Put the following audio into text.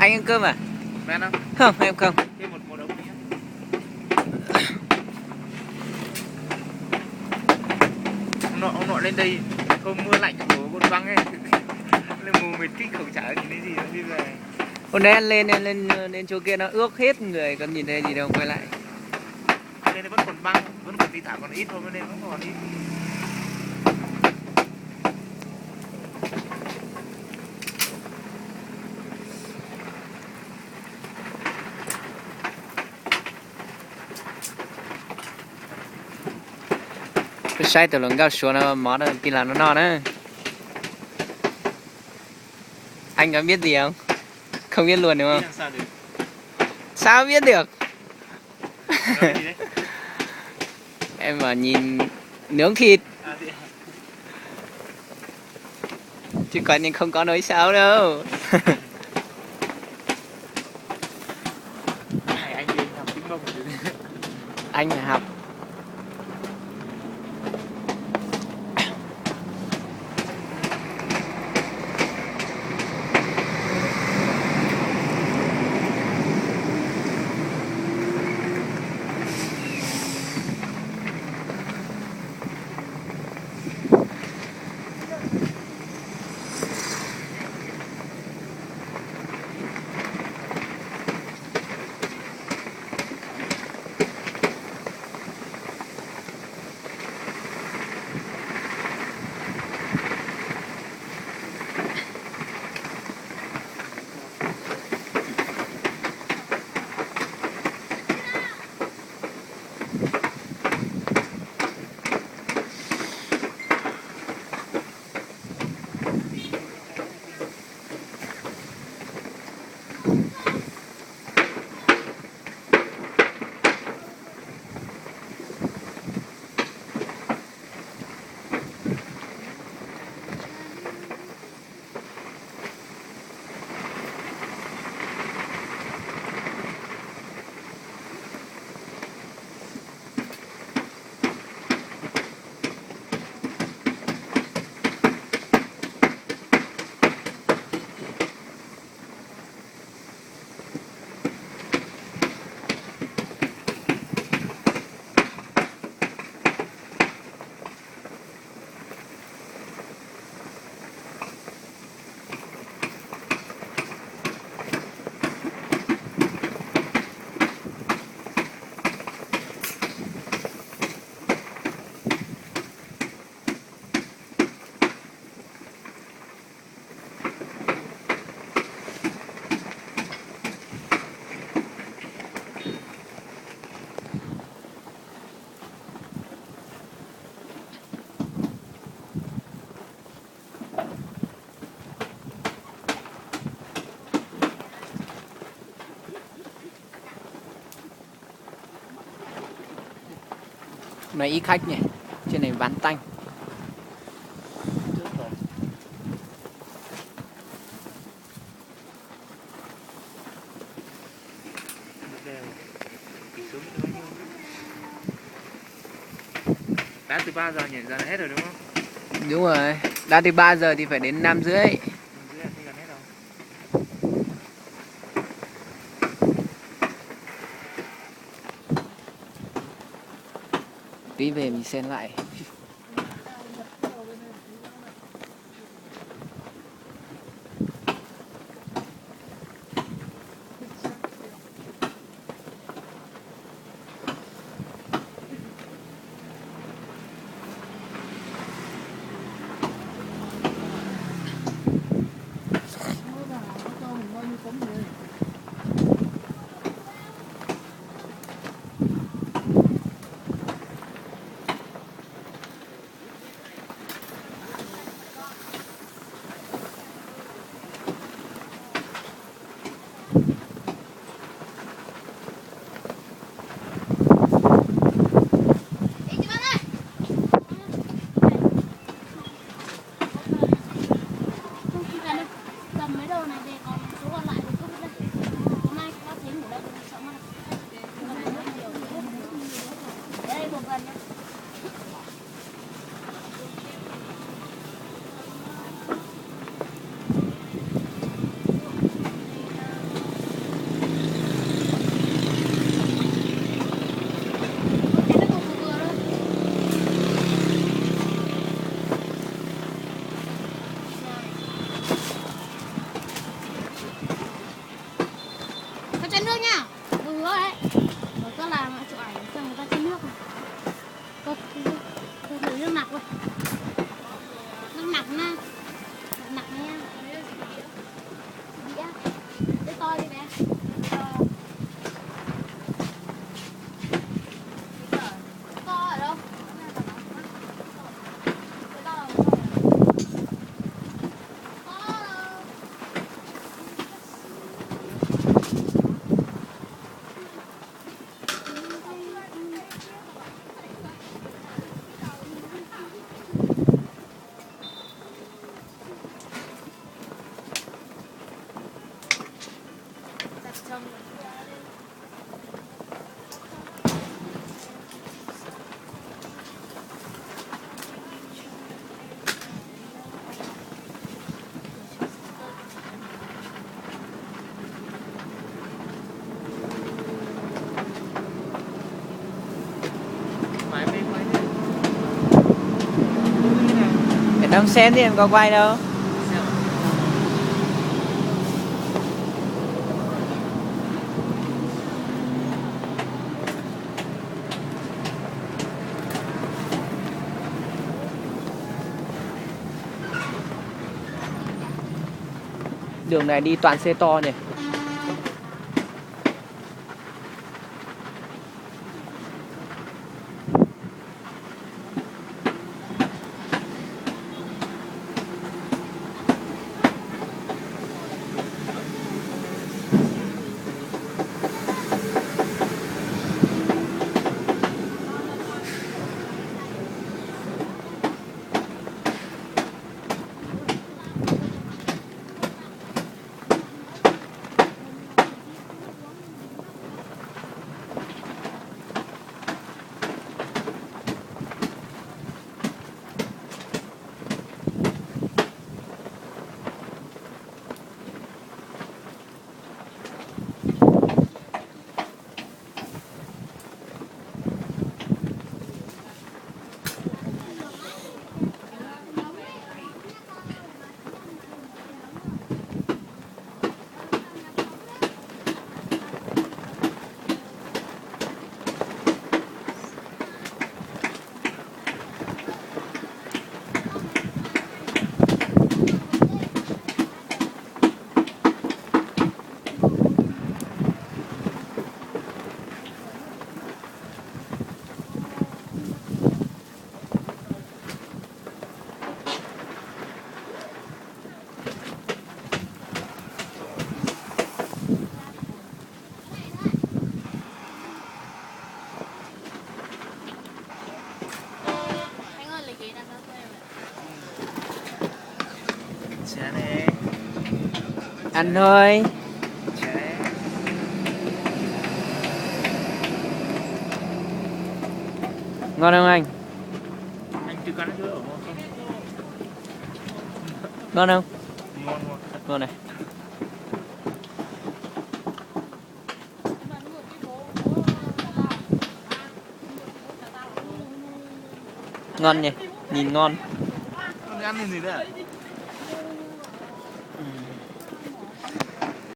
Anh ăn cơm à? Ăn không? Không, em không. Thêm một đống nhé. Ông nọ lên đây hôm mưa lạnh của con băng ấy. Lên mù mịt kích không chả nhìn thấy gì nữa đi về. Hôm nay anh lên chỗ kia nó ướt hết người, còn nhìn thấy gì đâu, quay lại. Nên vẫn còn băng, vẫn còn tí thả còn ít thôi, nên vẫn còn ít. Cái sai từ lần cao xuống nó món nó tin là nó non á. Anh có biết gì không? Không biết luôn đúng không? Sao được? Sao biết được? Nói gì đấy? Em mà nhìn nướng thịt. À, thì... Chứ còn nhưng không có nói sao đâu. Này anh đi học tiếng Mông rồi. Anh là học. Này ít khách nhỉ. Trên này vắng tanh. Đã từ 3 giờ nhỉ, giờ là hết rồi đúng không? Đúng rồi. Đã từ 3 giờ thì phải đến 5:30. Dưới thì gần hết rồi. Tí về mình xem lại. Nâng nặc rồi. Nâng nặc nha. Nặc nha. Đĩa. Đĩa to đi mẹ. To ở đâu? Máy bên quay đi. Ở trong sen thì em có quay đâu. Xem ạ. Đường này đi toàn xe to nhỉ. Anh ơi lấy ghế đặt ra cho em ạ. Chén này. Ăn thôi. Chén. Ngon không anh? Anh chưa cắn chưa ở ngon không? Ngon không? Ngon ngon. Ngon này. Ngon nhỉ, nhìn ngon. Không ăn thì gì nữa à? Ừ.